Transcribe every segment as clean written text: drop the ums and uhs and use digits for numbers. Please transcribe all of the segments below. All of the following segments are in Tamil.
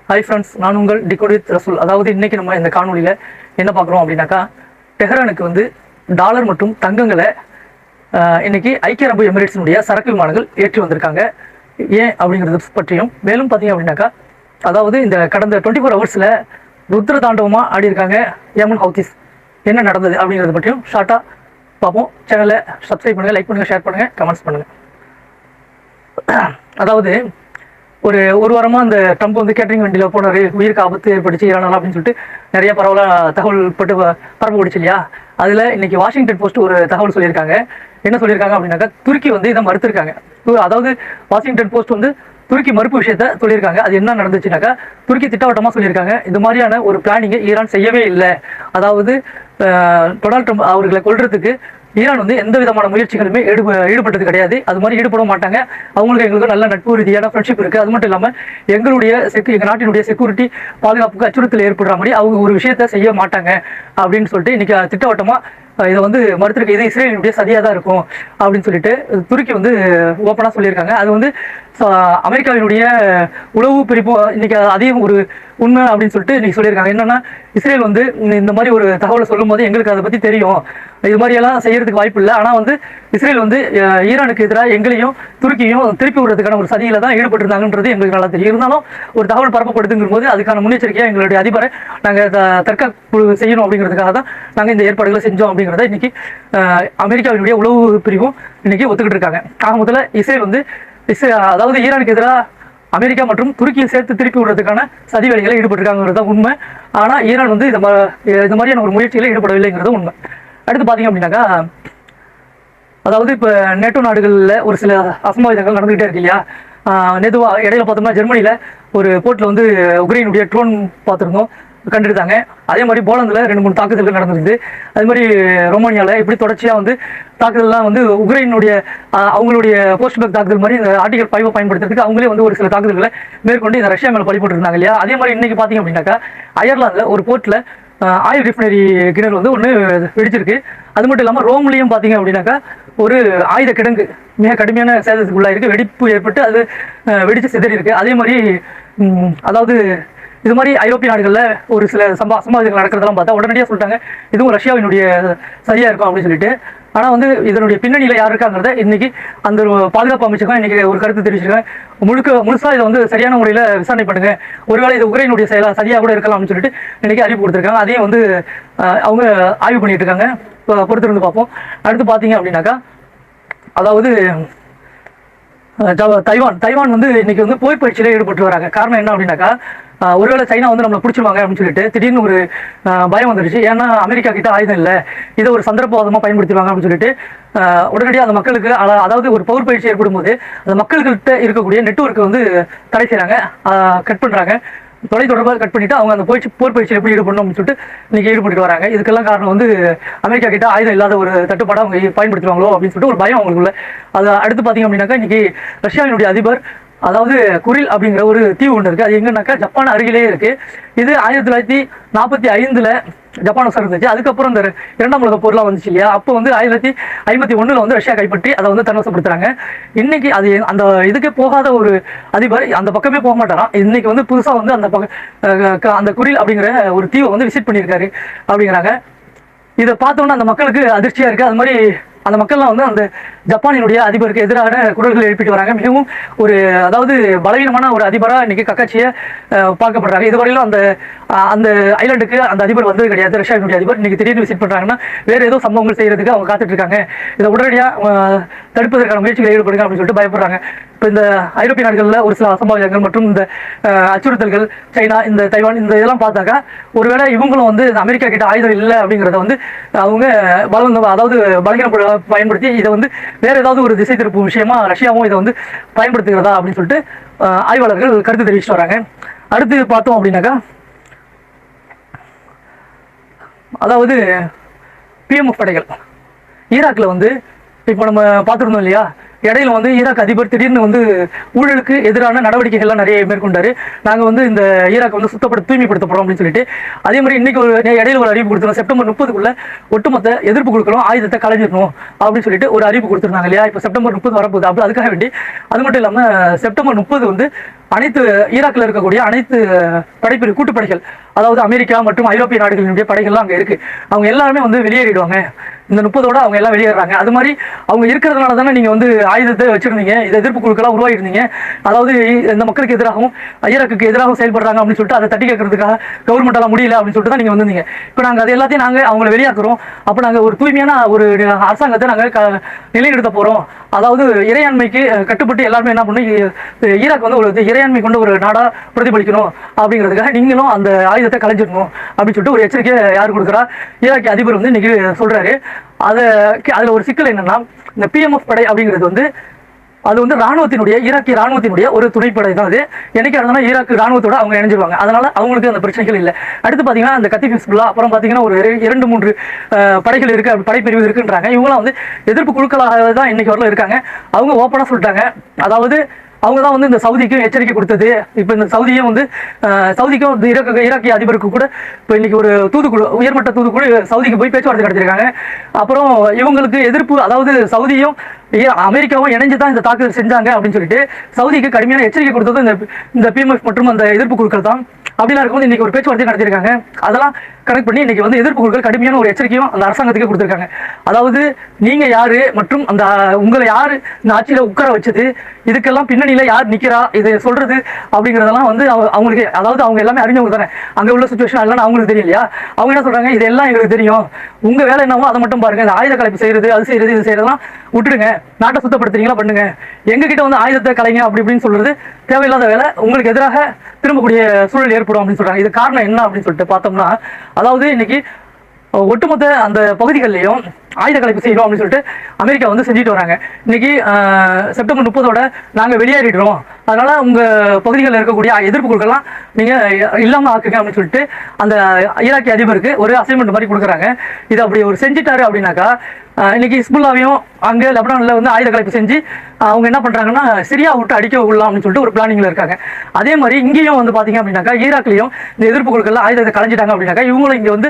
ஹாய் ஃப்ரெண்ட்ஸ், நான் உங்கள் டிகோட் வித் ரசூல். அதாவது இன்னைக்கு நம்ம இந்த காணொலியில் என்ன பார்க்குறோம் அப்படின்னாக்கா, டெஹ்ரானுக்கு வந்து டாலர் மற்றும் தங்கங்களை இன்னைக்கு ஐக்கிய அரபு எமிரேட்ஸினுடைய சரக்கு விமானங்கள் ஏற்றி வந்திருக்காங்க. ஏன் அப்படிங்கிறது பற்றியும், மேலும் பார்த்தீங்க அப்படின்னாக்கா, அதாவது இந்த கடந்த 24 ஹவர்ஸில் ருத்ர தாண்டவமாக ஆடி இருக்காங்க யமன் ஹவுதிஸ். என்ன நடந்தது அப்படிங்கிறத பற்றியும் ஷார்ட்டாக பார்ப்போம். சேனலை சப்ஸ்கிரைப் பண்ணுங்கள், லைக் பண்ணுங்கள், ஷேர் பண்ணுங்கள், கமெண்ட்ஸ் பண்ணுங்கள். அதாவது ஒரு வாரமாக அந்த ட்ரம்ப் வந்து கேட்டரிங் வண்டியில் போனார், உயிருக்கு ஆபத்து ஏற்படுச்சு ஈரானால் அப்படின்னு சொல்லிட்டு நிறைய பரவலாக தகவல் பரப்பு ஓடிச்சு இல்லையா. அதில் இன்னைக்கு வாஷிங்டன் போஸ்ட் ஒரு தகவல் சொல்லியிருக்காங்க. என்ன சொல்லியிருக்காங்க அப்படின்னாக்கா, துருக்கி வந்து இதை மறுத்திருக்காங்க. அதாவது வாஷிங்டன் போஸ்ட் வந்து துருக்கி மறுப்பு விஷயத்த சொல்லியிருக்காங்க. அது என்ன நடந்துச்சுனாக்கா, துருக்கி திட்டவட்டமாக சொல்லியிருக்காங்க, இந்த மாதிரியான ஒரு பிளானிங்கை ஈரான் செய்யவே இல்லை. அதாவது டொனால்ட் ட்ரம்ப் அவர்களை கொல்றதுக்கு ஈரான் வந்து எந்த விதமான முயற்சிகளுமே ஈடுபட்டது கிடையாது. அது மாதிரி ஈடுபட மாட்டாங்க. எங்களுக்கு நல்ல நட்பு ரீதியான ஃப்ரெண்ட்ஷிப் இருக்குது. அது மட்டும் இல்லாமல் எங்கள் நாட்டினுடைய செக்யூரிட்டி பாதுகாப்புக்கு அச்சுறுத்தல் ஏற்படுற மாதிரி அவங்க ஒரு விஷயத்த செய்ய மாட்டாங்க அப்படின்னு சொல்லிட்டு இன்னைக்கு திட்டவட்டமாக இதை வந்து மறுத்திருக்கு. இது இஸ்ரேலினுடைய சதியாக தான் இருக்கும் அப்படின்னு சொல்லிட்டு துருக்கி வந்து ஓப்பனாக சொல்லியிருக்காங்க. அது வந்து அமெரிக்காவினுடைய உளவு பிரிப்பு இன்னைக்கு அதையும் ஒரு உண்மை அப்படின்னு சொல்லிட்டு இன்னைக்கு சொல்லியிருக்காங்க. என்னன்னா, இஸ்ரேல் வந்து இந்த மாதிரி ஒரு தகவலை சொல்லும் போது எங்களுக்கு அதை பற்றி தெரியும், இது மாதிரியெல்லாம் செய்யறதுக்கு வாய்ப்பு இல்லை. ஆனால் வந்து இஸ்ரேல் வந்து ஈரானுக்கு எதிராக எங்களையும் துருக்கியும் திருப்பி விடுறதுக்கான ஒரு சதியில தான் ஈடுபட்டிருந்தாங்கன்றது எங்களுக்கு நல்லா தெரியும். இருந்தாலும் ஒரு தகவல் பரப்பப்படுதுங்கும் போது அதுக்கான முன்னெச்சரிக்கையாக எங்களுடைய அதிபரை நாங்கள் தற்காப்பு செய்யணும் அப்படிங்கிறதுக்காக தான் நாங்கள் இந்த ஏற்பாடுகளை செஞ்சோம் அப்படிங்கிறத இன்னைக்கு அமெரிக்காவினுடைய உளவு பிரிவும் இன்னைக்கு ஒத்துக்கிட்டு இருக்காங்க. ஆக முதல்ல இஸ்ரேல் வந்து அதாவது ஈரானுக்கு எதிராக அமெரிக்கா மற்றும் துருக்கியை சேர்த்து திருப்பி விடுறதுக்கான சதி வேலைகளை ஈடுபட்டிருக்காங்கிறது தான் உண்மை. ஆனால் ஈரான் வந்து இந்த மாதிரியான ஒரு முயற்சியில் ஈடுபடவில்லைங்கிறது உண்மை. அடுத்து பார்த்தீங்க அப்படின்னாக்கா, அதாவது இப்போ நேட்டோ நாடுகளில் ஒரு சில அசம்பாவிதங்கள் நடந்துகிட்டே இருக்கு இல்லையா. நேதுவாக இடையில பார்த்தோம்னா ஜெர்மனியில் ஒரு போர்ட்டில் வந்து உக்ரைனுடைய ட்ரோன் பார்த்துருந்தோம், கண்டெடுத்தாங்க. அதே மாதிரி போலந்தில் 2-3 தாக்குதல்கள் நடந்திருக்குது. அது மாதிரி ரோமானியாவில் இப்படி தொடர்ச்சியாக வந்து தாக்குதல்லாம் வந்து உக்ரைனுடைய அவங்களுடைய போஸ்ட் பேக் தாக்குதல் மாதிரி இந்த ஆர்டிகல் 5 பயன்படுத்துறதுக்கு அவங்களே வந்து ஒரு சில தாக்குதல்களை மேற்கொண்டு இந்த ரஷ்யா மேலே பழி போட்டுருந்தாங்க இல்லையா. அதே மாதிரி இன்னைக்கு பார்த்தீங்க அப்படின்னாக்கா, அயர்லாந்தில் ஒரு போர்ட்டில் ஆயில் ரிஃபைனரி கிணறு வந்து ஒன்று வெடிச்சிருக்கு. அது மட்டும் இல்லாமல் ரோம்லேயும் பார்த்தீங்க அப்படின்னாக்கா ஒரு ஆயுத கிடங்கு மிக கடுமையான சேதத்துக்குள்ளாக இருக்குது. வெடிப்பு ஏற்பட்டு அது வெடித்து சிதறி இருக்கு. அதே மாதிரி அதாவது இது மாதிரி ஐரோப்பிய நாடுகளில் ஒரு சில அசம்பாவிதங்கள் நடக்கிறதெல்லாம் பார்த்தா உடனடியாக சொல்லிட்டாங்க இதுவும் ரஷ்யாவினுடைய சரியாக இருக்கும் அப்படின்னு சொல்லிட்டு. ஆனால் வந்து இதனுடைய பின்னணியில் யார் இருக்காங்கிறத இன்னைக்கு அந்த பாதுகாப்பு அமைச்சகம் இன்னைக்கு ஒரு கருத்து தெரிவிச்சிருக்காங்க. முழுசாக இதை வந்து சரியான முறையில் விசாரணை பண்ணுங்க, ஒருவேளை இது உக்ரைனுடைய சரியாக கூட இருக்கலாம் அப்படின்னு சொல்லிட்டு இன்னைக்கு அறிவிப்பு கொடுத்துருக்காங்க. அதையும் வந்து அவங்க ஆய்வு பண்ணிட்டு இருக்காங்க. பொறுத்திருந்து பார்ப்போம். அடுத்து பார்த்தீங்க அப்படின்னாக்கா, அதாவது தைவான் வந்து இன்னைக்கு வந்து போர் பயிற்சியில ஈடுபட்டு வராங்க. காரணம் என்ன அப்படின்னாக்கா, ஒருவேளை சைனா வந்து நம்மளை பிடிச்சிருவாங்க அப்படின்னு சொல்லிட்டு திடீர்னு ஒரு பயம் வந்துடுச்சு. ஏன்னா அமெரிக்கா கிட்ட ஆயுதம் இல்லை, இதை ஒரு சந்தர்ப்பவாதமாக பயன்படுத்திடுவாங்க அப்படின்னு சொல்லிட்டு உடனடியாக அந்த மக்களுக்கு அதாவது ஒரு போர் பயிற்சி ஏற்படும் போது அந்த மக்கள்கிட்ட இருக்கக்கூடிய நெட்வொர்க்கை வந்து தடை செய்கிறாங்க, கட் பண்ணுறாங்க. தொலைத்தொடர்பாக கட் பண்ணிட்டு அவங்க அந்த போர் பயிற்சியில் எப்படி ஈடுபடணும் அப்படின்னு சொல்லிட்டு இன்னைக்கு ஈடுபட்டு வராங்க. இதுக்கெல்லாம் காரணம் வந்து அமெரிக்கா கிட்ட ஆயுதம் இல்லாத ஒரு தட்டுப்பாடாக அவங்க பயன்படுத்துவாங்களோ அப்படின்னு சொல்லிட்டு ஒரு பயம் அவங்களுக்குள்ள. அது அடுத்து பார்த்தீங்க அப்படின்னாக்கா, இன்னைக்கு ரஷ்யாவினுடைய அதிபர், அதாவது குரில் அப்படிங்கிற ஒரு தீவு ஒன்று இருக்குது. அது எங்கன்னாக்கா ஜப்பான் அருகிலேயே இருக்குது. இது 1945 ஜப்பானை சார்ந்துச்சு. அதுக்கப்புறம் இந்த 2ஆம் உலக போர்லாம் வந்துச்சு இல்லையா. அப்போ வந்து 1951 வந்து ரஷ்யா கைப்பற்றி அதை வந்து தன்வசப்படுத்துறாங்க. இன்னைக்கு அது அந்த இதுக்கே போகாத ஒரு அதிபர் அந்த பக்கமே போக மாட்டாராம். இன்னைக்கு வந்து புதுசாக வந்து அந்த குரில் அப்படிங்கிற ஒரு தீவை வந்து விசிட் பண்ணியிருக்காரு அப்படிங்கிறாங்க. இதை பார்த்தோன்னா அந்த மக்களுக்கு அதிர்ச்சியாக இருக்குது. அது மாதிரி அந்த மக்கள்லாம் வந்து அந்த ஜப்பானினுடைய அதிபருக்கு எதிரான குரல்கள் எழுப்பிட்டு வராங்க. மிகவும் ஒரு அதாவது பலவீனமான ஒரு அதிபராக இன்னைக்கு கக்காட்சியை பார்க்கப்படுறாங்க. இதுவரையிலும் அந்த ஐலாண்டுக்கு அந்த அதிபர் வந்தது கிடையாது. ரஷ்யாவினுடைய அதிபர் இன்னைக்கு திடீர்னு விசிட் பண்ணுறாங்கன்னா வேற ஏதோ சம்பவங்கள் செய்யறதுக்கு அவங்க காத்துட்டு இருக்காங்க. இதை உடனடியாக தடுப்பதற்கான முயற்சிகளை ஈடுபடுங்க அப்படின்னு சொல்லிட்டு பயப்படுறாங்க. இப்போ இந்த ஐரோப்பிய நாடுகளில் ஒரு சில அசம்பாவிதங்கள் மற்றும் இந்த அச்சுறுத்தல்கள், சைனா, இந்த தைவான், இந்த இதெல்லாம் பார்த்தாக்கா ஒருவேளை இவங்களும் வந்து அமெரிக்கா கிட்ட ஆயுதம் இல்லை அப்படிங்கிறத வந்து அவங்க அதாவது பலகீனம் பயன்படுத்தி இதை வந்து வேற ஏதாவது ஒரு திசை திருப்பும் விஷயமா ரஷ்யாவும் இதை வந்து பயன்படுத்துகிறதா அப்படின்னு சொல்லிட்டு ஆய்வாளர்கள் கருத்து தெரிவிச்சுட்டு வராங்க. அடுத்து பார்த்தோம் அப்படின்னாக்கா, அதாவது பிஎம்எஃப் படைகள் ஈராக்கில் வந்து இப்போ நம்ம பார்த்துருந்தோம் இல்லையா. இடையில வந்து ஈராக் அதிபர் திடீர்னு வந்து ஊழலுக்கு எதிரான நடவடிக்கைகள்லாம் நிறைய மேற்கொண்டாரு. நாங்கள் வந்து இந்த ஈராக் வந்து தூய்மைப்படுத்த போறோம் அப்படின்னு சொல்லிட்டு. அதே மாதிரி இன்னைக்கு இடையில ஒரு அறிவிப்பு கொடுத்துருந்தோம், செப்டம்பர் 30க்குள்ள ஒட்டுமொத்த எதிர்ப்பு குழுக்களும் ஆயுதத்தை கலைஞ்சிடணும் அப்படின்னு சொல்லிட்டு ஒரு அறிவிப்பு கொடுத்துருந்தாங்க இல்லையா. இப்போ செப்டம்பர் 30 வரப்போகுது. அப்போ அதுக்காக வேண்டி அது மட்டும் இல்லாமல் செப்டம்பர் 30 வந்து அனைத்து ஈராக்கில் இருக்கக்கூடிய அனைத்து படைப்பிரிவு கூட்டுப்படைகள், அதாவது அமெரிக்கா மற்றும் ஐரோப்பிய நாடுகளினுடைய படைகள்லாம் அங்கே இருக்கு. அவங்க எல்லாருமே வந்து வெளியேறிடுவாங்க. இந்த 30ஓட அவங்க எல்லாம் வெளியேறாங்க. அது மாதிரி அவங்க இருக்கிறதுனால தானே நீங்க வந்து ஆயுதத்தை வச்சிருந்தீங்க, இதை எதிர்ப்பு குழுக்களா உருவாகிருந்தீங்க. அதாவது இந்த மக்களுக்கு எதிராகவும் ஈராக்குக்கு எதிராகவும் செயல்படுறாங்க அப்படின்னு சொல்லிட்டு அதை தட்டி கேட்கறதுக்காக கவர்மெண்ட் எல்லாம் முடியல அப்படின்னு சொல்லிட்டு தான் நீங்க வந்தீங்க. இப்போ நாங்கள் அது எல்லாத்தையும் நாங்கள் அவங்களை வெளியாக்குறோம். அப்போ நாங்கள் ஒரு தூய்மையான ஒரு அரசாங்கத்தை நாங்கள் நிலைநிறுத்த போறோம். அதாவது இறையாண்மைக்கு கட்டுப்பட்டு எல்லாருமே என்ன பண்ணணும், ஈராக் வந்து ஒரு இறையாண்மை கொண்ட ஒரு நாடா பிரதிபலிக்கணும் அப்படிங்கிறதுக்காக நீங்களும் அந்த ஆயுதத்தை கலைஞ்சிடணும் அப்படின்னு சொல்லிட்டு ஒரு எச்சரிக்கை யார் கொடுக்குறா, ஈராக்கிய அதிபர் வந்து இன்னைக்கு சொல்றாரு. அதுல ஒரு சிக்கல் என்னன்னா, இந்த பிஎம்எஃப் படை அப்படிங்கிறது வந்து அது வந்து ஈராக்கிய ராணுவத்தினுடைய ஒரு துணைப்படை தான். அது என்னைக்கு இருந்தாலும் ஈராக் ராணுவத்தோட அவங்க இணைஞ்சிருவாங்க. அதனால அவங்களுக்கு அந்த பிரச்சனைகள் இல்லை. அடுத்து பாத்தீங்கன்னா அந்த கத்திஃப் ஹிஸ்புல்லா, அப்புறம் பாத்தீங்கன்னா ஒரு 2-3 படைகள் இருக்கு, படைப்பிரிவு இருக்குன்றாங்க. இவங்களாம் வந்து எதிர்ப்பு குழுக்களாக தான் இன்னைக்கு வரல இருக்காங்க. அவங்க ஓப்பனா சொல்லிட்டாங்க, அதாவது அவங்க தான் வந்து இந்த சவுதிக்கும் எச்சரிக்கை கொடுத்தது. இப்போ இந்த சவுதியும் வந்து சவுதிக்கும் ஈராக்கிய அதிபருக்கு கூட இப்போ இன்னைக்கு ஒரு தூதுக்குழு, உயர்மட்ட தூதுக்குழு சவுதிக்கு போய் பேச்சுவார்த்தை நடத்திருக்காங்க. அப்புறம் இவங்களுக்கு எதிர்ப்பு, அதாவது சவுதியும் அமெரிக்காவும் இணைஞ்சு தான் இந்த தாக்குதல் செஞ்சாங்க அப்படின்னு சொல்லிட்டு சவுதிக்கு கடுமையான எச்சரிக்கை கொடுத்தது இந்த பிஎம்எஃப் மற்றும் அந்த எதிர்ப்பு குழுக்கள் தான். அப்படிலாம் இருக்கும்போது இன்னைக்கு ஒரு பேச்சுவார்த்தை நடத்திருக்காங்க. அதெல்லாம் கனெக்ட் பண்ணி இன்னைக்கு வந்து எதிர்ப்பு குழுக்கள் கடுமையான ஒரு எச்சரிக்கையும் அந்த அரசாங்கத்துக்கு கொடுத்திருக்காங்க. அதாவது நீங்க யாரு மற்றும் அந்த உங்களை யாரு இந்த ஆட்சியில உட்கார வச்சது, இதுக்கெல்லாம் பின்னணியில யார் நிக்கிறா, இதை சொல்றது அப்படிங்கிறதெல்லாம் வந்து அவங்களுக்கு, அதாவது அவங்க எல்லாமே அறிஞ்சவங்க தானே. அங்க உள்ள சுச்சுவேஷன் எல்லாம் அவங்களுக்கு தெரியும் இல்லையா. அவங்க என்ன சொல்றாங்க, இதெல்லாம் எங்களுக்கு தெரியும், உங்க வேலை என்னவோ அதை மட்டும் பாருங்க, இந்த ஆயுத கலைப்பு செய்யறது, அது செய்யறது, இது செய்யறதெல்லாம் விட்டுடுங்க, நாட்டை சுத்தப்படுத்துறீங்களா பண்ணுங்க, எங்க கிட்ட வந்து ஆயுதத்தை கலைங்க அப்படி இப்படின்னு சொல்றது தேவையில்லாத வேலை, உங்களுக்கு எதிராக திரும்பக்கூடிய சூழல் ஏற்படும் அப்படின்னு சொல்றாங்க. இது காரணம் என்ன அப்படின்னு சொல்லிட்டு பார்த்தோம்னா, அதாவது இன்னைக்கு ஒட்டுமொத்த அந்த பகுதிகளிலையும் ஆயுத கலைப்பு செய்யணும் அப்படின்னு சொல்லிட்டு அமெரிக்கா வந்து செஞ்சுட்டு வராங்க. இன்னைக்கு செப்டம்பர் 30ஓட நாங்கள் வெளியேறிடுறோம், அதனால உங்க பகுதிகளில் இருக்கக்கூடிய எதிர்ப்பு குழுக்கள்லாம் நீங்க இல்லாம ஆக்குங்க அப்படின்னு சொல்லிட்டு அந்த ஈராக்கிய அதிபருக்கு ஒரு அசைன்மெண்ட் மாதிரி கொடுக்குறாங்க. இது அப்படி ஒரு செஞ்சுட்டாரு அப்படின்னாக்கா இன்னைக்கு ஹிஸ்புல்லாவையும் அங்க லெபனான்ல வந்து ஆயுத கலைப்பு செஞ்சு அவங்க என்ன பண்றாங்கன்னா சிரியா விட்டு அடிக்க விடலாம் அப்படின்னு சொல்லிட்டு ஒரு பிளானிங்ல இருக்காங்க. அதே மாதிரி இங்கேயும் வந்து பாத்தீங்க அப்படின்னாக்கா ஈராக்லயும் இந்த எதிர்ப்பு குழுக்கள் ஆயுதத்தை கலைஞ்சிட்டாங்க அப்படின்னாக்கா இவங்களும் இங்க வந்து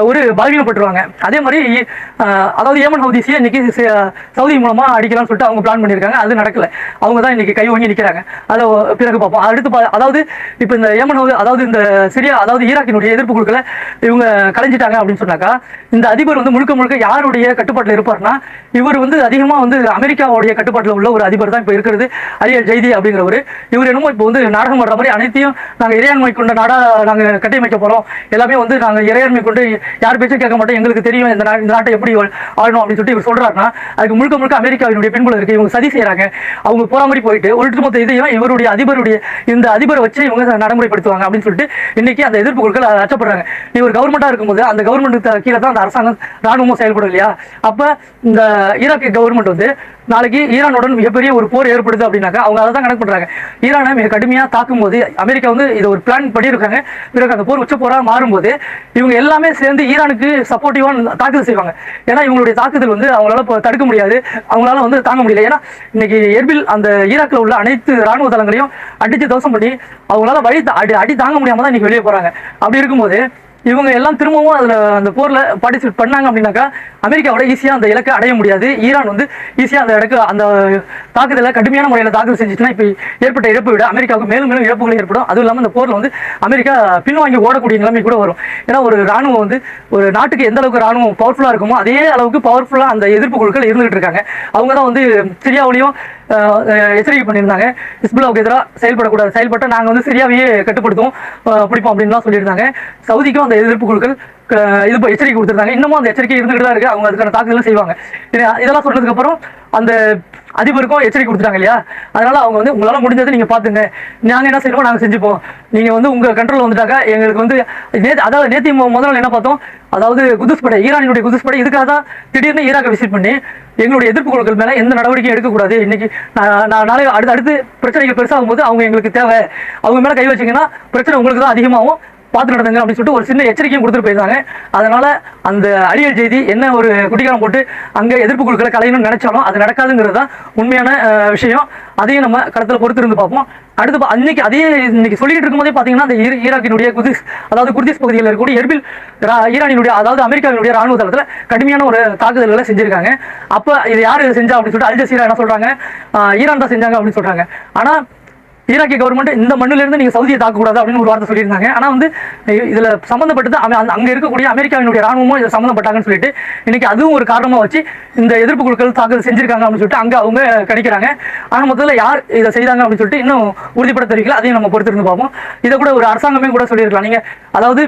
ஒரு பலவீனப்பட்டுருவாங்க. அதே மாதிரி அதாவது ஏமன் ஹவுதிஸியை இன்னைக்கு சவுதி மூலமா அடிக்கலாம்னு சொல்லிட்டு அவங்க பிளான் பண்ணியிருக்காங்க. அது நடக்கல. அவங்க தான் இன்னைக்கு கை வாங்கி நிற்கிறாங்க. அதை பிறகு பார்ப்போம். அடுத்து அதாவது இப்போ இந்த ஏமன் ஹவுதி, அதாவது இந்த சிரியா, அதாவது ஈராக்கினுடைய எதிர்ப்பு குழுக்களை இவங்க கலைஞ்சிட்டாங்க அப்படின்னு சொன்னாக்கா இந்த அதிபர் வந்து முழுக்க முழுக்க யாருடைய கட்டுப்பாட்டில் இருப்பார்னா, இவர் வந்து அதிகமா வந்து அமெரிக்காவுடைய கட்டுப்பாட்டில் உள்ள ஒரு அதிபர் தான் இப்போ இருக்கிறது, அரியல் ஜெய்தி அப்படிங்கிறவர். இவர் என்னமோ இப்போ வந்து நாடகம் வர்ற மாதிரி அனைத்தையும் நாங்கள் இறையாண்மை கொண்ட நாடா நாங்கள் கட்டமைக்க போறோம், எல்லாமே வந்து நாங்கள் இறையாண்மை கொண்டு யார் பேச்சும் கேட்க மாட்டோம், எங்களுக்கு தெரியும் இந்த நாட்டை எப்படி ஆளணும் அப்படின்னு சொல்லிட்டு இவர் சொல்றாருன்னா அதுக்கு முழுக்க முழுக்க அமெரிக்காவினுடைய பின்புலம் இருக்கு. இவங்க சதி செய்யறாங்க. அவங்க போற மாதிரி போயிட்டு ஒட்டுமொத்த இதையும் இவருடைய இந்த அதிபரை வச்சு இவங்க நடைமுறைப்படுத்துவாங்க அப்படின்னு சொல்லிட்டு இன்னைக்கு அந்த எதிர்ப்பு குழுக்கள் அச்சப்படுறாங்க. நீ ஒரு கவர்மெண்டா இருக்கும்போது அந்த கவர்மெண்ட் கீழே தான் அந்த அரசாங்கம் ராணுவமும் செயல்படும் இல்லையா. அப்ப இந்த ஈராக் கவர்மெண்ட் வந்து நாளைக்கு ஈரானுடன் மிகப்பெரிய ஒரு போர் ஏற்படுது அப்படின்னாக்கா அவங்க அதை தான் கணக்கு பண்றாங்க. ஈரானை மிக கடுமையா தாக்கும் போது அமெரிக்கா வந்து இதை ஒரு பிளான் பண்ணியிருக்காங்க. பிறகு அந்த போர் உச்ச போரா மாறும்போது இவங்க எல்லாமே சேர்ந்து ஈரானுக்கு சப்போர்ட்டிவா தாக்குதல் செய்வாங்க. ஏன்னா இவங்களுடைய தாக்குதல் வந்து அவங்களால தடுக்க முடியாது, அவங்களால வந்து தாங்க முடியல. ஏன்னா இன்னைக்கு எர்பில் அந்த ஈராக்ல உள்ள அனைத்து ராணுவ தளங்களையும் அடிச்சு தோசம் பண்ணி அவங்களால அடி தாங்க முடியாம தான் இன்னைக்கு வெளியே போறாங்க. அப்படி இருக்கும்போது இவங்க எல்லாம் திரும்பவும் அதுல அந்த போர்ல பார்ட்டிசிபேட் பண்ணாங்க அப்படின்னாக்கா அமெரிக்காவோட ஈஸியா அந்த இலக்கை அடைய முடியாது. ஈரான் வந்து ஈஸியா அந்த தாக்குதலை கடுமையான முறையில் தாக்குதல் செஞ்சுச்சுன்னா இப்ப ஏற்பட்ட இழப்பை விட அமெரிக்காவுக்கு மேலும் மேலும் இழப்புகள் ஏற்படும். அதுவும் இல்லாமல் இந்த போர்ல வந்து அமெரிக்கா பின்வாங்கி ஓடக்கூடிய நிலைமை கூட வரும். ஏன்னா ஒரு ராணுவம் வந்து ஒரு நாட்டுக்கு எந்த அளவுக்கு ராணுவம் பவர்ஃபுல்லா இருக்குமோ அதே அளவுக்கு பவர்ஃபுல்லா அந்த எதிர்ப்பு குழுக்கள் இருந்துகிட்டு இருக்காங்க. அவங்க தான் வந்து சிரியாவிலையும் எச்சரிக்கை பண்ணியிருந்தாங்க, ஹிஸ்புல்லாவுக்கு எதிராக செயல்பட்ட நாங்கள் வந்து சிரியாவையே கட்டுப்படுத்துவோம் பிடிப்போம் அப்படின்லாம் சொல்லியிருந்தாங்க. சவுதிக்கும் அந்த எதிர்ப்பு குழுக்கள் இது எச்சரிக்கை கொடுத்துருந்தாங்க. இன்னமும் அந்த எச்சரிக்கை இருந்துகிட்டு தான் இருக்கு. அவங்க அதுக்கான தாக்குதலும் செய்வாங்க. இதெல்லாம் சொன்னதுக்கு அப்புறம் அந்த அதிபருக்கும் எச்சரிக்கை கொடுத்துட்டாங்க இல்லையா. அதனால அவங்க வந்து உங்களால முடிஞ்சது நீங்க பாத்துங்க, நாங்க என்ன செய்யணுமோ நாங்க செஞ்சுப்போம், நீங்க வந்து உங்க கண்ட்ரோல் வந்துட்டாக்கா எங்களுக்கு வந்து அதாவது நேற்று முதல்ல என்ன பார்த்தோம், அதாவது குதுஸ் படை, ஈரானுடைய குதுஸ் படை இதுக்காக தான் திடீர்னு ஈராக்கை விசிட் பண்ணி எங்களுடைய எதிர்ப்பு குழுக்கள் மேல எந்த நடவடிக்கையும் எடுக்கக்கூடாது, இன்னைக்கு நாளை அடுத்து பிரச்சனைகள் பெருசாகும் போது அவங்க எங்களுக்கு தேவை, அவங்க மேல கை வச்சீங்கன்னா பிரச்சனை உங்களுக்கு தான் அதிகமாகும், பார்த்து நடந்துங்க அப்படின்னு சொல்லிட்டு ஒரு சின்ன எச்சரிக்கையும் கொடுத்துட்டு போயிருந்தாங்க. அதனால அந்த அழியல் செய்தி என்ன ஒரு குட்டிக்காரம் போட்டு அங்கே எதிர்ப்பு குழுக்களை கலையணும்னு நினைச்சாலும் அது நடக்காதுங்கிறது தான் உண்மையான விஷயம். அதையும் நம்ம கடத்தில் பொறுத்து இருந்து பார்ப்போம். அடுத்து அன்னைக்கு அதே இன்னைக்கு சொல்லிட்டு இருக்கும்போதே பார்த்தீங்கன்னா அந்த ஈராக்கினுடைய அதாவது குர்திஸ் பகுதியில் இருக்கக்கூடிய எர்பில் ஈரானினுடைய அதாவது அமெரிக்காவினுடைய ராணுவ தளத்தில் கடுமையான ஒரு தாக்குதல்களை செஞ்சிருக்காங்க. அப்போ இது யார் செஞ்சா அப்படின்னு சொல்லிட்டு அல் ஜசீரா என்ன சொல்றாங்க, ஈரான் தான் செஞ்சாங்க அப்படின்னு சொல்றாங்க. ஆனால் ஈராக்கிய கவர்மெண்ட் இந்த மண்ணில இருந்து நீங்க சவுதியை தாக்கக்கூடாது அப்படின்னு ஒரு வார்த்தை சொல்லியிருந்தாங்க. ஆனா வந்து இதுல சம்பந்தப்பட்டது அங்க இருக்கக்கூடிய அமெரிக்காவினுடைய ராணுவமும் இதில் சம்பந்தப்பட்டாங்கன்னு சொல்லிட்டு இன்னைக்கு அதுவும் ஒரு காரணமா வச்சு இந்த எதிர்ப்பு குழுக்கள் தாக்குதல் செஞ்சிருக்காங்க அப்படின்னு சொல்லிட்டு அங்க அவங்க கணிக்கிறாங்க. ஆனா முதல்ல யார் இதை செய்தாங்க அப்படின்னு சொல்லிட்டு இன்னும் உறுதிப்பட தெரிவிக்கல. அதையும் நம்ம பொறுத்திருந்து பார்ப்போம். இதை கூட ஒரு அரசாங்கமே கூட சொல்லியிருக்கலாம். நீங்க அதாவது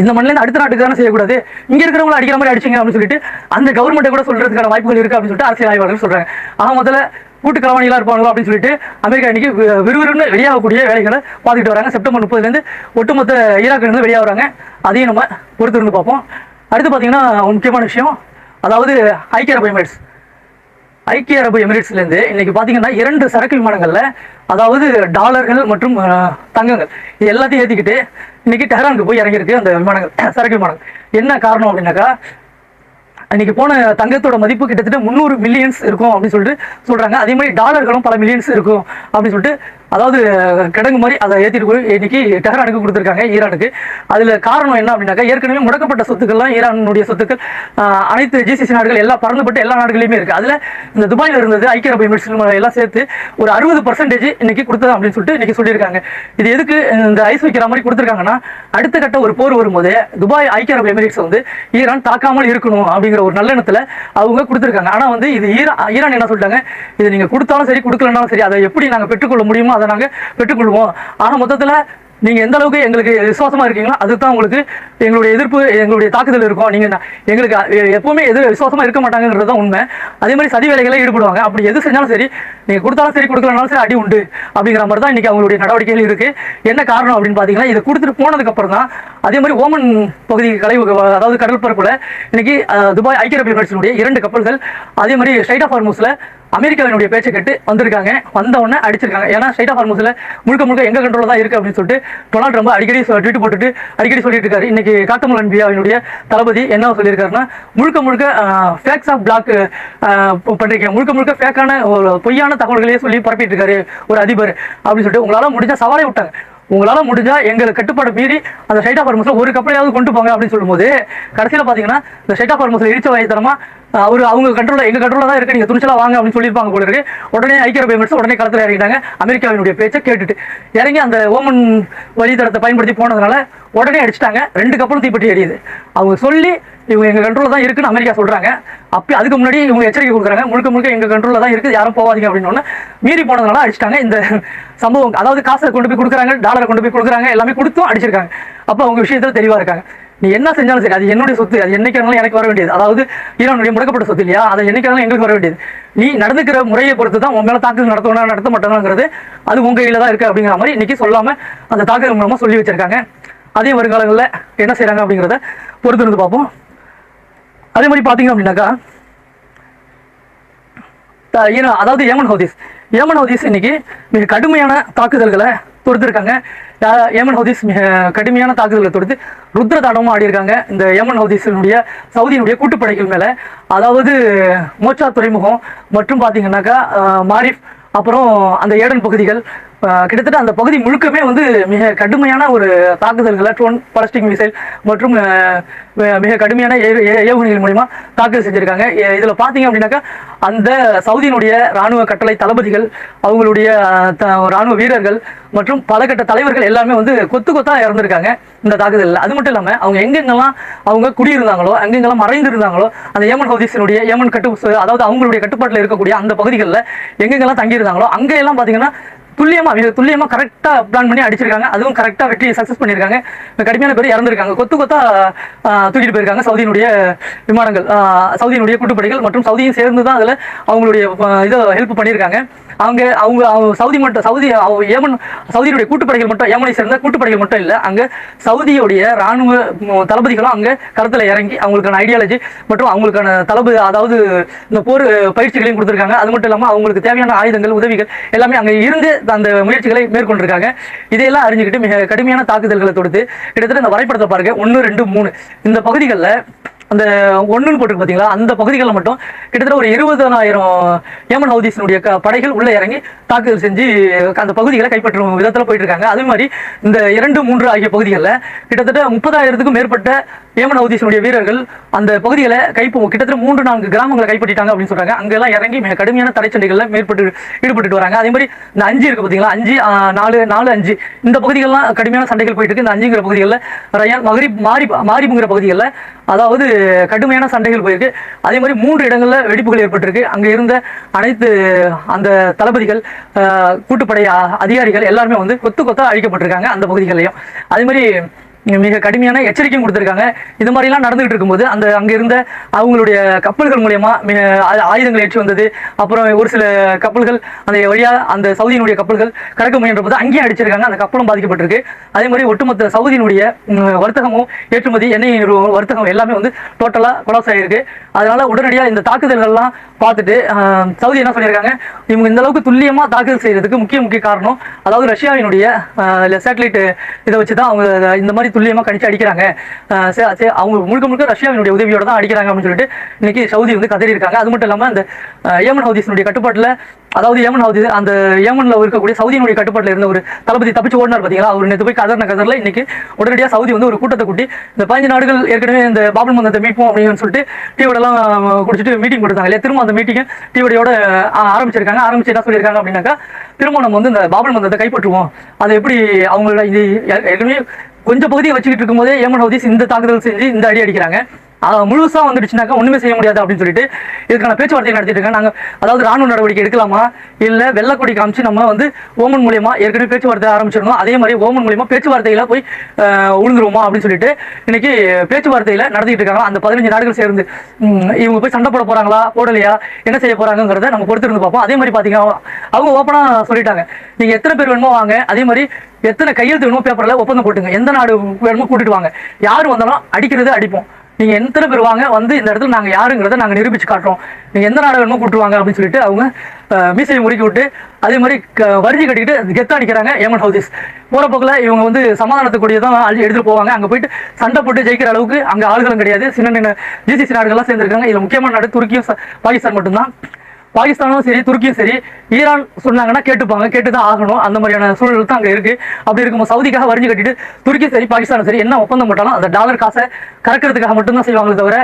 இந்த மண்ணிலேருந்து அடுத்த நாட்டுக்கு தானே செய்யக்கூடாது, இங்க இருக்கிறவங்களை அடிக்கிற மாதிரி அடிச்சிங்க அப்படின்னு சொல்லிட்டு அந்த கவர்மெண்ட்டை கூட சொல்றதுக்கான வாய்ப்புகள் இருக்கு அப்படின்னு சொல்லிட்டு அரசியல் ஆய்வாளர்கள் சொல்றாங்க. ஆனா முதல்ல கூட்டு களவாணிகளா இருப்பாங்களோ அப்படின்னு சொல்லிட்டு அமெரிக்கா இன்னைக்கு விறுவிறுன்னு வெளியாகக்கூடிய வேலைகளை பார்த்துட்டு வராங்க. செப்டம்பர் 30 ஒட்டுமொத்த ஈராக்கிலிருந்து வெளியாகிறாங்க. அதையும் நம்ம பொறுத்திருந்து பார்ப்போம். அடுத்து பார்த்தீங்கன்னா முக்கியமான விஷயம், அதாவது ஐக்கிய அரபு எமிரேட்ஸ்லேருந்து இன்னைக்கு பார்த்தீங்கன்னா 2 சரக்கு விமானங்களில் அதாவது டாலர்கள் மற்றும் தங்கங்கள் இது எல்லாத்தையும் ஏற்றிக்கிட்டு இன்னைக்கு டெஹரானுக்கு போய் இறங்கியிருக்கு அந்த விமானங்கள், சரக்கு விமானங்கள். என்ன காரணம் அப்படின்னாக்கா இன்னைக்கு போன தங்கத்தோட மதிப்பு கிட்டத்தட்ட 300 மில்லியன்ஸ் இருக்கும் அப்படின்னு சொல்லிட்டு சொல்றாங்க. அதே மாதிரி டாலர்களும் பல மில்லியன்ஸ் இருக்கும் அப்படின்னு சொல்லிட்டு அதாவது கிடங்கு மாதிரி அதை ஏற்றிட்டு போய் இன்னைக்கு டெஹரானுக்கு கொடுத்துருக்காங்க, ஈரானுக்கு. அதுல காரணம் என்ன அப்படின்னாக்கா ஏற்கனவே முடக்கப்பட்ட சொத்துக்கள்லாம் ஈரானுடைய சொத்துக்கள் அனைத்து ஜிசிசி நாடுகள் எல்லாம் பறந்துபட்டு எல்லா நாடுகளிலுமே இருக்கு. அதுல இந்த துபாயில் இருந்தது ஐக்கிய அரபு எமிரேட்ஸ் எல்லாம் சேர்த்து ஒரு 60% இன்னைக்கு கொடுத்தது அப்படின்னு சொல்லிட்டு இன்னைக்கு சொல்லியிருக்காங்க. இது எதுக்கு இந்த ஐஸ் வைக்கிற மாதிரி கொடுத்துருக்காங்கன்னா அடுத்த கட்ட ஒரு போர் வரும்போது துபாய் ஐக்கிய அரபு எமிரேட்ஸ் வந்து ஈரான் தாக்காமல் இருக்கணும் அப்படிங்கிற ஒரு நல்லெண்ணத்துல அவங்க கொடுத்துருக்காங்க. ஆனா வந்து இது ஈரான் என்ன சொல்லிட்டாங்க, இது நீங்க கொடுத்தாலும் சரி கொடுக்கலனாலும் சரி அதை எப்படி நாங்க பெற்றுக்கொள்ள முடியுமோ அதை நாங்க பெற்றுக்கொள்வோம். ஆனா மொத்தத்துல நீங்க எந்த அளவுக்கு எங்களுக்கு விசுவாசமா இருக்கீங்களோ அதுதான் உங்களுக்கு எங்களுடைய எதிர்ப்பு எங்களுடைய தாக்குதல் இருக்கும். நீங்க எங்களுக்கு எப்பவுமே விசுவாசமா இருக்க மாட்டாங்கிறது தான் உண்மை. அதே மாதிரி சதி வேலைகளை ஈடுபடுவாங்க. அப்படி எது செஞ்சாலும் சரி நீங்க கொடுத்தாலும் சரி கொடுக்கலனாலும் சரி அடி உண்டு அப்படிங்கிற மாதிரி தான் இன்னைக்கு அவங்களுடைய நடவடிக்கைகள் இருக்கு. என்ன காரணம் அப்படின்னு பாத்தீங்கன்னா இதை கொடுத்துட்டு போனதுக்கு அப்புறம் தான் அதே மாதிரி ஓமன் பகுதி அதாவது கடற்பரப்புல இன்னைக்கு துபாய் ஐக்கிய அரபு எமிரேட்ஸினுடைய 2 கப்பல்கள் அதே மாதிரி ஸ்ட்ரைட் ஆஃப் ஹார்மூஸ்ல அமெரிக்காவினுடைய பேச்சை கேட்டு வந்திருக்காங்க. வந்த உடனே அடிச்சிருக்காங்க. ஏன்னா ஸ்ட்ரைட் ஆஃப் ஹார்மூஸ்ல முழுக்க எங்க கண்ட்ரோல் தான் இருக்கு அப்படின்னு சொல்லிட்டு டொனால்ட் ட்ரம்ப் அடிக்கடி ட்வீட் போட்டுட்டு அடிக்கடி சொல்லிட்டு இருக்காரு. இன்னைக்கு காத்தமுல் அன்பியாவினுடைய தளபதி என்ன சொல்லியிருக்காருன்னா முழுக்க ஃபேக்ஸ் ஆஃப் பிளாக் பண்றீங்க, முழுக்க ஃபேக்கான பொய்யான தகவல்களையே சொல்லி பரப்பிட்டு இருக்காரு ஒரு அதிபர் அப்படின்னு சொல்லிட்டு உங்களால முடிஞ்ச சவாலை விட்டாங்க. உங்களால முடிஞ்சா எங்களுக்கு கட்டுப்பாடு மீறி அந்த ஸ்ட்ரைட் ஆஃப் ஹார்மூஸ்ல ஒரு கப்பலையாவது கொண்டு போங்க அப்படின்னு சொல்லும்போது கடைசியில் பாத்தீங்கன்னா இந்த ஸ்ட்ரைட் ஆஃப் ஹார்மூஸ்ல இடிச்ச வயத்தரமா அவங்க கண்ட்ரோல எங்க கண்ட்ரோல தான் இருக்கு, நீங்க துணிச்சலா வாங்க அப்படின்னு சொல்லியிருப்பாங்க போல இருக்கு. உடனே ஐக்கிய அரபு எமிரேட்ஸ் உடனே களத்தில் இறங்கிட்டாங்க. அமெரிக்காவினுடைய பேச்சை கேட்டுட்டு இறங்கி அந்த ஓமன் வழித்தடத்தை பயன்படுத்தி போனதுனால உடனே அடிச்சிட்டாங்க. 2 கப்பலும் தீப்பற்றி எரியுது. அவங்க சொல்லி இவங்க எங்க கண்ட்ரோல தான் இருக்குன்னு அமெரிக்கா சொல்றாங்க. அப்படி அதுக்கு முன்னாடி இவங்க எச்சரிக்கை கொடுக்குறாங்க, முழுக்க எங்க கண்ட்ரோல தான் இருக்குது, யாரும் போவாதீங்க அப்படின்னு. மீறி போனதுனால அடிச்சிட்டாங்க. இந்த சம்பவம் அதாவது காசை கொண்டு போய் கொடுக்குறாங்க, டாலரை கொண்டு போய் கொடுக்குறாங்க, எல்லாமே கொடுத்தும் அடிச்சிருக்காங்க. அப்போ அவங்க விஷயத்துல தெளிவா இருக்காங்க. நீ என்ன செஞ்சாலும் சரி அது என்னுடைய சொத்து, அது என்னைக்கானாலும் எனக்கு வர வேண்டியது. அதாவது ஈரானுடைய முடக்கப்பட்ட சொத்து இல்லையா, அதை என்னைக்கானாலும் எங்களுக்கு வர வேண்டியது. நீ நடந்துக்கிற முறையை பொறுத்து தான் உன் மேல தாக்குதல் நடத்தணும் நடத்த மாட்டாங்கிறது அது உங்க கையில தான் இருக்கு அப்படிங்கிற மாதிரி இன்னைக்கு சொல்லாம அந்த தாக்குதல் மூலமா சொல்லி வச்சிருக்காங்க. அதே வருங்காலங்களில் என்ன செய்யறாங்க அப்படிங்கிறத பொறுத்து இருந்து பார்ப்போம். அதே மாதிரி பாத்தீங்க அப்படின்னாக்கா அதாவது ஏமன் ஹவுதிஸ் இன்னைக்கு மிக கடுமையான தாக்குதல்களை தொடுத்திருக்காங்க. ஏமன் ஹவுதிஸ் மிக கடுமையான தாக்குதல்களை தொடுத்து ருத்ர தாண்டவமும் ஆடி இருக்காங்க. இந்த ஏமன் ஹவுதிஸினுடைய சவுதியினுடைய கூட்டுப்படைகள் மேல அதாவது மோச்சா துறைமுகம் மற்றும் பாத்தீங்கன்னாக்கா மாரிஃப் அப்புறம் அந்த ஏடன் பகுதிகள் கிட்டத்தட்ட அந்த பகுதி முழுக்கமே வந்து மிக கடுமையான ஒரு தாக்குதல்களை ட்ரோன் பாலிஸ்டிக் மிசைல் மற்றும் மிக கடுமையான ஏவுகணைகள் மூலமா தாக்குதல் செஞ்சிருக்காங்க. இதுல பாத்தீங்க அப்படின்னாக்கா அந்த சவுதியினுடைய ராணுவ கட்டளை தளபதிகள் அவங்களுடைய ராணுவ வீரர்கள் மற்றும் பல கட்ட தலைவர்கள் எல்லாமே வந்து கொத்தா இறந்திருக்காங்க இந்த தாக்குதலில். அது மட்டும் இல்லாம அவங்க எங்கெங்கெல்லாம் அவங்க குடியிருந்தாங்களோ எங்கெங்கெல்லாம் மறைந்து இருந்தாங்களோ அந்த ஏமன் ஹவுதிஸினுடைய ஏமன் அதாவது அவங்களுடைய கட்டுப்பாட்டில் இருக்கக்கூடிய அந்த பகுதிகளில் எங்கெங்கெல்லாம் தங்கியிருந்தாங்களோ அங்கெல்லாம் பாத்தீங்கன்னா துல்லியமா கரெக்டா பிளான் பண்ணி அடிச்சிருக்காங்க. அதுவும் கரெக்டா வெற்றி சக்சஸ் பண்ணிருக்காங்க. கடுமையான பேர் இறந்திருக்காங்க. கொத்தா தூக்கிட்டு போயிருக்காங்க சவுதியினுடைய விமானங்கள், சவுதியினுடைய கூட்டுப்படைகள் மற்றும் சவுதியும் சேர்ந்து தான் அதுல அவங்களுடைய இதை ஹெல்ப் பண்ணியிருக்காங்க. அவங்க சவுதியுடைய கூட்டுப்படைகள் மட்டும் ஏமனை சேர்ந்த கூட்டுப்படைகள் மட்டும் இல்ல, அங்க சவுதியுடைய ராணுவ தளபதிகளும் அங்க களத்துல இறங்கி அவங்களுக்கான ஐடியாலஜி மற்றும் அவங்களுக்கான அதாவது இந்த போர் பயிற்சிகளையும் கொடுத்திருக்காங்க. அது மட்டும் இல்லாம அவங்களுக்கு தேவையான ஆயுதங்கள் உதவிகள் எல்லாமே அங்க இருந்து அந்த முயற்சிகளை மேற்கொண்டிருக்காங்க. இதையெல்லாம் அறிஞ்சுக்கிட்டு மிக கடுமையான தாக்குதல்களை தொடுத்து கிட்டத்தட்ட இந்த வரைபடத்தை பாருங்க 1, 2, 3 இந்த பகுதிகளில் அந்த ஒன்றுன்னு போட்டு பார்த்தீங்களா, அந்த பகுதிகளில் மட்டும் கிட்டத்தட்ட ஒரு 20,000 ஏமன் ஹவுதிஸினுடைய படைகள் உள்ளே இறங்கி தாக்குதல் செஞ்சு அந்த பகுதிகளை கைப்பற்றும் விதத்தில் போயிட்டு இருக்காங்க. அதே மாதிரி இந்த 2, 3 ஆகிய பகுதிகளில் கிட்டத்தட்ட 30,000க்கும் மேற்பட்ட ஏமன் ஹவுதிஸினுடைய வீரர்கள் அந்த பகுதிகளை கிட்டத்தட்ட 3, 4 கிராமங்களை கைப்பற்றிட்டாங்க அப்படின்னு சொல்றாங்க. அங்கெல்லாம் இறங்கி மிக கடுமையான தடைச்சண்டைகளில் ஈடுபட்டு வராங்க. அதே மாதிரி இந்த 5 இருக்கு பார்த்தீங்களா, 5, 4, 5 இந்த பகுதிகள்லாம் கடுமையான சண்டைகள் போயிட்டு இருக்கு. இந்த 5ங்கிற பகுதிகளில் ரயான், மகரிப், மாரிபுங்கிற பகுதிகளில் அதாவது கடுமையான சண்டைகள் போயிருக்கு. அதே மாதிரி 3 இடங்களில் வெடிப்புகள் ஏற்பட்டிருக்கு. அங்கே இருந்த அனைத்து அந்த தளபதிகள், கூட்டுப்படை அதிகாரிகள் எல்லாருமே வந்து கொத்தா அழிக்கப்பட்டிருக்காங்க அந்த பகுதிகளையும். அதே மாதிரி மிக கடுமையான எச்சரிக்கையும் கொடுத்திருக்காங்க. இது மாதிரிலாம் நடந்துகிட்டு இருக்கும்போது அங்க இருந்த அவங்களுடைய கப்பல்கள் மூலமா ஆயுதங்கள் ஏற்றி வந்தது. அப்புறம் ஒரு சில கப்பல்கள் அந்த வழியா அந்த சவுதியினுடைய கப்பல்கள் கடக்க முயன்ற போது அங்கேயும் அடிச்சிருக்காங்க. அந்த கப்பலும் பாதிக்கப்பட்டிருக்கு. அதே மாதிரி ஒட்டுமொத்த சவுதியினுடைய வர்த்தகமும் ஏற்றுமதி எண்ணெய் வர்த்தகம் எல்லாமே வந்து டோட்டலா கொலாப்ஸ் ஆகிருக்கு. அதனால உடனடியாக இந்த தாக்குதல்கள்லாம் பார்த்துட்டு சவுதி என்ன சொல்லியிருக்காங்க, இவங்க இந்த அளவுக்கு துல்லியமா தாக்குதல் செய்யறதுக்கு முக்கிய காரணம் அதாவது ரஷ்யாவினுடைய சேட்டலைட் இதை வச்சுதான் அவங்க இந்த மாதிரி துல்லியமா கணிச்சு அடிக்கிறாங்க. அவங்க முழுக்க ரஷ்யாவினுடைய உதவியோட தான் அடிக்கிறாங்க அப்படின்னு சொல்லிட்டு இன்னைக்கு சவுதி வந்து கதறி இருக்காங்க. அது மட்டும் இல்லாம அந்த ஏமன் ஹவுதிஸினுடைய கட்டுப்பாட்டுல, அதாவது ஏமன் ஹவுதி அந்த ஏமன்ல இருக்கக்கூடிய சவுதியினுடைய கட்டுப்பாட்டில் இருந்த ஒரு தளபதி தப்பிச்சு ஓடினார் பார்த்தீங்களா, அவர் நேற்று போய் கதர்ல இன்னைக்கு உடனடியாக சவுதி வந்து ஒரு கூட்டத்தை கூட்டி இந்த 15 நாடுகள் ஏற்கனவே இந்த பாபுல் மந்தத்தை மீட்போம் அப்படின்னு சொல்லிட்டு டீவோடலாம் குடிச்சிட்டு மீட்டிங் கொடுத்தாங்க இல்லையா, திரும்ப அந்த மீட்டிங்கை டீவோடையோட ஆரம்பிச்சிருக்காங்க. ஆரம்பிச்சு என்ன சொல்லியிருக்காங்க அப்படின்னாக்கா, திரும்ப நம்ம வந்து இந்த பாபுல் மந்தத்தை கைப்பற்றுவோம். அதை எப்படி அவங்களோட இது ஏற்கனவே கொஞ்சம் பகுதியை வச்சுக்கிட்டு இருக்கும் போதே ஏமன் ஹவுதிஸ் இந்த தாக்குதல் செஞ்சு இந்த அடி அடிக்கிறாங்க. முழுசா வந்துடுச்சுனாக்கா ஒண்ணுமே செய்ய முடியாது அப்படின்னு சொல்லிட்டு இதுக்கான பேச்சுவார்த்தை நடத்திட்டு இருக்காங்க. நாங்க அதாவது ராணுவ நடவடிக்கை எடுக்கலாமா இல்ல வெள்ளக்கொடி காமிச்சு நம்ம வந்து ஓமன் மூலியமா ஏற்கனவே பேச்சுவார்த்தை ஆரம்பிச்சிருந்தோம், அதே மாதிரி ஓமன் மூலியமா பேச்சுவார்த்தையில போய் உழுந்துருவோமா அப்படின்னு சொல்லிட்டு இன்னைக்கு பேச்சுவார்த்தையில நடத்திட்டு இருக்காங்க. அந்த 15 நாடுகள் சேர்ந்து இவங்க போய் சண்டை போட போறாங்களா போடலையா என்ன செய்ய போறாங்கிறத நம்ம பொறுத்திருந்து பார்ப்போம். அதே மாதிரி பாத்தீங்கன்னா அவங்க ஓப்பனா சொல்லிட்டாங்க, நீங்க எத்தனை பேர் வேணுமோ வாங்க, அதே மாதிரி எத்தனை கையெழுத்து வேணுமோ பேப்பர்ல ஒப்பந்தம் போட்டுங்க, எந்த நாடு வேணுமோ கூட்டிட்டு வாங்க, யாரு வந்தாலும் அடிக்கிறது அடிப்போம், நீங்க எத்தனை பேர் வாங்க வந்து இந்த இடத்துல நாங்க யாருங்கிறத நாங்க நிரூபிச்சு காட்டுறோம், நீங்க எந்த நாடு வேணுமோ கூட்டுவாங்க அப்படின்னு சொல்லிட்டு அவங்க மீசையை முறுக்கி விட்டு அதே மாதிரி வரிஞ்சு கட்டிக்கிட்டு கெத்தா அடிக்கிறாங்க ஏமன் ஹவுதிஸ். போற போக்கில் இவங்க வந்து சமாதானத்துக்கூடியதான் எடுத்துட்டு போவாங்க. அங்க போயிட்டு சண்டை போட்டு ஜெயிக்கிற அளவுக்கு அங்க ஆளுகளும் கிடையாது. சின்ன ஜிசிசி நாடுகள்லாம் சேர்ந்துருக்காங்க. இதுல முக்கியமான நாடு துருக்கியும் பாகிஸ்தான் மட்டும்தான். பாகிஸ்தானும் சரி துருக்கியும் சரி ஈரான் சொன்னாங்கன்னா கேட்டுப்பாங்க, கேட்டுதான் ஆகணும். அந்த மாதிரியான சூழல் தான் அங்க இருக்கு. அப்படி இருக்கும் சவுதிக்காக வரிஞ்சு கட்டிட்டு துருக்கியும் சரி பாகிஸ்தானும் சரி என்ன ஒப்பந்தம் போட்டாலும் அந்த டாலர் காசை கறக்கிறதுக்காக மட்டும்தான் செய்வாங்களே தவிர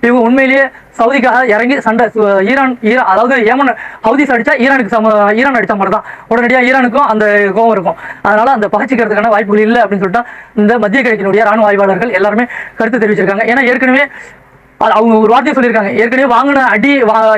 இவங்க உண்மையிலேயே சவுதிக்காக இறங்கி சண்டை ஈரான் அதாவது ஏமன் ஹவுதிஸ் அடிச்சா ஈரான் அடிச்ச மாதிரி தான் உடனடியாக ஈரானுக்கும் அந்த கோவம் இருக்கும். அதனால அந்த பகிச்சிக்கிறதுக்கான வாய்ப்புகள் இல்லை அப்படின்னு சொல்லிட்டு இந்த மத்திய கிழக்கினுடைய ராணுவ ஆய்வாளர்கள் எல்லாருமே கருத்து தெரிவிச்சிருக்காங்க. ஏன்னா ஏற்கனவே அவங்க ஒரு வார்த்தையை சொல்லியிருக்காங்க, ஏற்கனவே வாங்கின அடி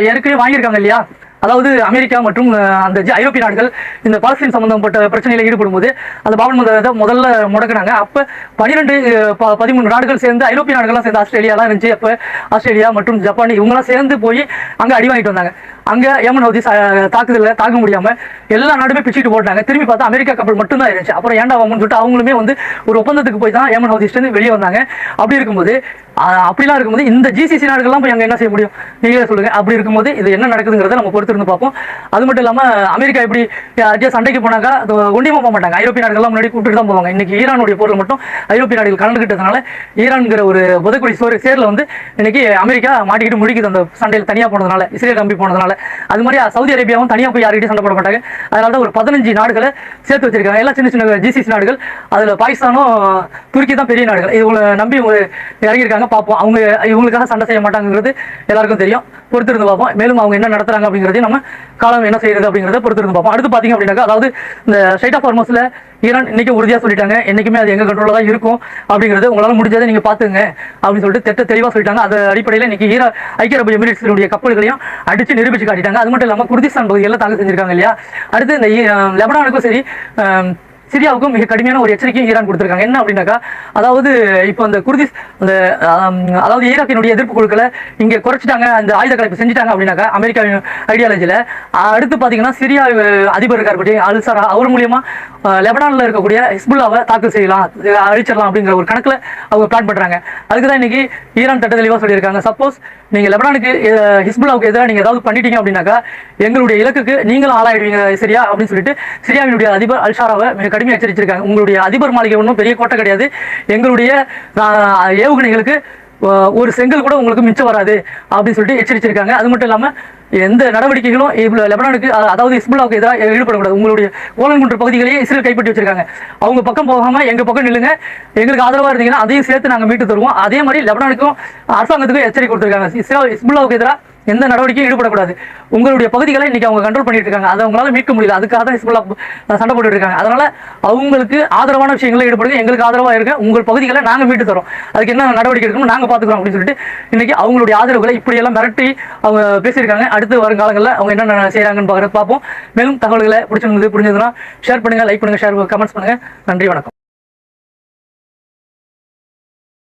ஏற்கனவே வாங்கியிருக்காங்க இல்லையா, அதாவது அமெரிக்கா மற்றும் அந்த ஐரோப்பிய நாடுகள் இந்த பாலஸ்தீன் சம்பந்தப்பட்ட பிரச்சனையில ஈடுபடும் போது அந்த பாபுல் மந்தத்தை முதல்ல முடக்கினாங்க. அப்ப 13 நாடுகள் சேர்ந்து ஐரோப்பிய நாடுகள்லாம் சேர்ந்து ஆஸ்திரேலியாலாம் இருந்துச்சு. அப்ப ஆஸ்திரேலியா மற்றும் ஜப்பான் இவங்கெல்லாம் சேர்ந்து போய் அங்க அடி வாங்கிட்டு வந்தாங்க. அங்க ஏமன் ஹவுதிஸ் தாக்குதல தாக்க முடியாம எல்லா நாடுமே பிச்சுட்டு போட்டாங்க. திரும்பி பார்த்தா அமெரிக்கா கப்பல் மட்டும்தான் இருந்துச்சு. அப்புறம் ஏண்டா சொல்லிட்டு அவங்களுமே வந்து ஒரு ஒப்பந்தத்துக்கு போய் தான் ஏமன் ஹவுதிஸ் வெளியே வந்தாங்க. அப்படி இருக்கும்போது அப்படிலாம் இருக்கும்போது இந்த ஜிசிசி நாடுகள்லாம் போய் அங்க என்ன செய்ய முடியும் நீங்களே சொல்லுங்க. அப்படி இருக்கும்போது இது என்ன நடக்குதுங்கிறத நம்ம பொறுத்து இருந்து பார்ப்போம். அது மட்டும் இல்லாம அமெரிக்கா எப்படி சண்டைக்கு போனாக்கா ஒண்டியமா போக மாட்டாங்க, ஐரோப்பிய நாடுகள்லாம் முன்னாடி கூப்பிட்டு தான் போவாங்க. இன்னைக்கு ஈரானுடைய போரில் மட்டும் ஐரோப்பிய நாடுகள் கலந்துக்கிட்டதுனால ஈரான்கிற ஒரு புதைக்குடி சேர்ல வந்து இன்னைக்கு அமெரிக்கா மாட்டிக்கிட்டு முடிக்குது அந்த சண்டையில் தனியா போனதுனால, இஸ்ரேல் நம்பி போனதுனால. அது மாதிரி சவுதி அரேபியாவும் தனியா போய் யார்கிட்டையும் சண்டை போட மாட்டாங்க. அதனால தான் ஒரு 15 நாடுகளை சேர்த்து வச்சிருக்காங்க. எல்லாம் சின்ன ஜிசிசி நாடுகள். அதுல பாகிஸ்தானும் துருக்கி தான் பெரிய நாடுகள். இவங்களை நம்பி இறங்கியிருக்காங்க. பார்ப்போம் அவங்க இவங்களுக்காக சண்டை செய்ய மாட்டாங்கிறது எல்லாருக்கும் தெரியும். பொறுத்திருந்து பார்ப்போம். மேலும் அவங்க என்ன நடத்துறாங்க அப்படிங்கிறதையும் நம்ம காலம் என்ன செய்யறது அப்படிங்கிறத பொறுத்திருந்து பார்ப்போம். அடுத்து பாத்தீங்க அப்படின்னாக்கா, அதாவது இந்த ஸ்ட்ரைட் ஆஃப் ஹார்மஸ்ல ஈரான் இன்னைக்கு உறுதியா சொல்லிட்டாங்க, என்னைக்குமே அது எங்க கண்ட்ரோல தான் இருக்கும் அப்படிங்கிறது உங்களால முடிஞ்சதை நீங்க பாத்துங்க அப்படின்னு சொல்லிட்டு தெளிவா சொல்லிட்டாங்க. அது அடிப்படையில் இன்னைக்கு ஐக்கிய அரபு எமிரேட்ஸினுடைய கப்பல்களையும் அடிச்சு நிரூபிச்சு காட்டிட்டாங்க. அது மட்டும் இல்லாம குர்திஸ்தான் பகுதியெல்லாம் தாக்கல் செஞ்சிருக்காங்க இல்லையா. அடுத்து இந்த லெபனானுக்கும் சரி சிரியாவுக்கும் மிக கடுமையான ஒரு எச்சரிக்கையும் ஈரான் கொடுத்திருக்காங்க. என்ன அப்படின்னாக்கா, அதாவது இப்போ அந்த குர்திஸ் அந்த அதாவது ஈராக்கினுடைய எதிர்ப்பு குழுக்களை இங்கே குறைச்சிட்டாங்க, அந்த ஆயுத கலைப்பு செஞ்சுட்டாங்க அப்படின்னாக்கா அமெரிக்காவின் ஐடியாலஜியில் அடுத்து பார்த்தீங்கன்னா சிரியா அதிபர் இருக்கார் அல்சரா, அவர் மூலியமா லெபனானில் இருக்கக்கூடிய ஹிஸ்புல்லாவை தாக்கல் செய்யலாம், அழிச்சிடலாம் அப்படிங்கிற ஒரு கணக்கில் அவங்க பிளான் பண்ணுறாங்க. அதுக்கு தான் இன்னைக்கு ஈரான் தட்ட தெளிவாக சொல்லியிருக்காங்க, சப்போஸ் நீங்கள் லெபனானுக்கு ஹிஸ்புல்லாவுக்கு எதிராக நீங்கள் ஏதாவது பண்ணிட்டீங்க அப்படின்னாக்கா எங்களுடைய இலக்குக்கு நீங்களும் ஆளாயிடுவீங்க சரியா அப்படின்னு சொல்லிட்டு சிரியாவினுடைய அதிபர் அல்ஷாராவை மிக கடுமையாக எச்சரிச்சிருக்காங்க. உங்களுடைய அதிபர் மாளிகை ஒன்றும் பெரிய கோட்டை கிடையாது, எங்களுடைய ஏவுகணைகளுக்கு ஒரு செங்கல் கூட உங்களுக்கு மிச்சம் வராது அப்படின்னு சொல்லிட்டு எச்சரிச்சிருக்காங்க. அது மட்டும் இல்லாமல் எந்த நடவடிக்கைகளும் லெபனானுக்கு அதாவது ஹிஸ்புல்லாவுக்கு எதிராக ஈடுபடக்கூடாது. உங்களுடைய கோலன் குன்று பகுதிகளையே இஸ்ரேல் கைப்பற்றி வச்சிருக்காங்க, அவங்க பக்கம் போகாமல் எங்கள் பக்கம் நில்லுங்க, எங்களுக்கு ஆதரவாக இருந்தீங்கன்னா அதையும் சேர்த்து நாங்கள் மீட்டு தருவோம். அதே மாதிரி லெபனானுக்கும் அரசாங்கத்துக்கும் எச்சரிக்கை கொடுத்துருக்காங்க, ஹிஸ்புல்லாவுக்கு எதிராக எந்த நடவடிக்கையும் ஈடுபடக்கூடாது. உங்களுடைய பகுதிகளை இன்னைக்கு அவங்க கண்ட்ரோல் பண்ணிட்டு இருக்காங்க, அதை அவங்களால மீட்க முடியல, அதுக்காக தான் ஹிஸ்புல்லா சண்டை போட்டுட்டு இருக்காங்க. அதனால அவங்களுக்கு ஆதரவான விஷயங்களை ஈடுபடுங்க, எங்களுக்கு ஆதரவாக இருக்க உங்கள் பகுதிகளை நாங்கள் மீட்டு தரோம், அதுக்கு என்ன நடவடிக்கை எடுக்கணும் நாங்கள் பார்த்துக்கிறோம் அப்படின்னு சொல்லிட்டு இன்னைக்கு அவங்களுடைய ஆதரவுகளை இப்படியெல்லாம் மிரட்டி அவங்க பேசியிருக்காங்க. அடுத்து வருங்காலங்களில் அவங்க என்ன செய்யறாங்கன்னு பார்ப்போம். மேலும் தகவல்களை பிடிச்சிருந்தது புரிஞ்சதுன்னா ஷேர் பண்ணுங்க, லைக் பண்ணுங்க, கமெண்ட்ஸ் பண்ணுங்க. நன்றி, வணக்கம்.